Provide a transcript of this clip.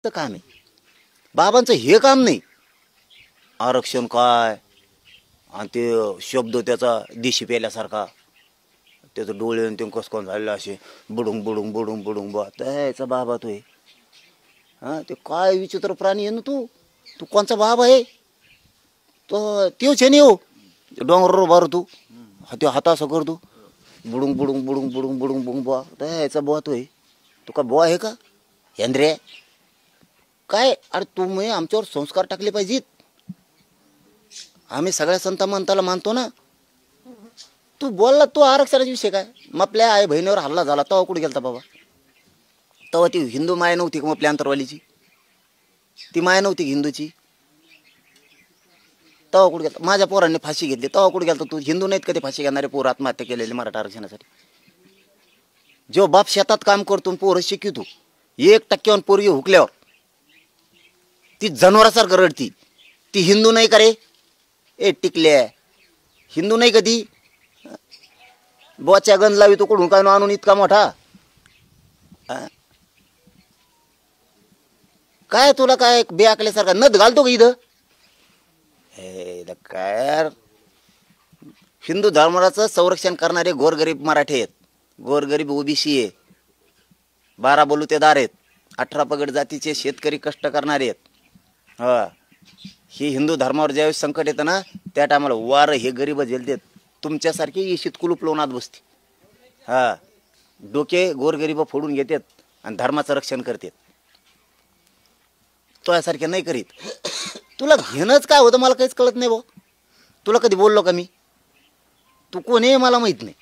बाबांचं काम आहे, बाबांचं हे काम नाही. आरक्षण काय आणि ते शब्द त्याचा दिशी पेल्यासारखा, त्याचं डोळे आणि ते कसं झालेलं असे बुडुंग बुडुंग बुडुंग बुडुंग बा त्याचा बाबा तो आहे. हां ते काय विचित्र प्राणी आहे ना तू कोणचा बाबा आहे तो? तेच आहे नाही हो, डोंगरावर बार तू ते हाता असं करतो बुडुंग बुडुंग बुडुंग बुडुंग बुडुंग बुडुंग बुवा त्याचा बुवा तो आहे. तू का बुवा आहे का हेंद्रे? काय अरे तुम्ही आमच्यावर संस्कार टाकले पाहिजेत. आम्ही सगळ्या संत मंताला मानतो ना. तू बोलला तो आरक्षणाचा विषय काय? मग आपल्या आई बहिणीवर हल्ला झाला तेव्हा कुठे गेलता बाबा? तेव्हा ती हिंदू माया नव्हती का मग आपल्या अंतरवालीची? ती माया नव्हती हिंदूची? तेव्हा कुठे गेलता? माझ्या पोरांनी फाशी घेतली तेव्हा कुठे गेलता तू? हिंदू नाहीत कधी फाशी घेणारे पोर आत्महत्या केलेले मराठा आरक्षणासाठी? जो बाप शेतात काम करतो पोरं शिकितो 1% पोरगी हुकल्यावर ती जनावरासारखं रडती, ती हिंदू नाही का रे? ए टिकल्या हिंदू नाही कधी? बोच्या गंज लावी तो कुठून काय आणून इतका मोठा? काय तुला काय बेअकल्यासारखा नथ घालतो का इथं? हे काय हिंदू धर्माचं संरक्षण करणारे गोरगरीब मराठी आहेत, गोरगरीब ओबीसी आहे, 12 बलुतेदार आहेत, 18 पगड जातीचे शेतकरी कष्ट करणारे आहेत. हा ही हिंदू धर्मावर ज्यावेळेस संकट येतं ना त्या टायमाला वार हे गरीब झेलतात. तुमच्यासारखे इशित कुलूप लावून आत बसते. हा डोके गोरगरीब फोडून घेतात आणि धर्माचं रक्षण करतात. तो यासारखे नाही करीत. तुला घेणंच काय होतं मला काहीच कळत नाही भाऊ. तुला कधी बोललो का मी? तू कोण आहे मला माहित नाही.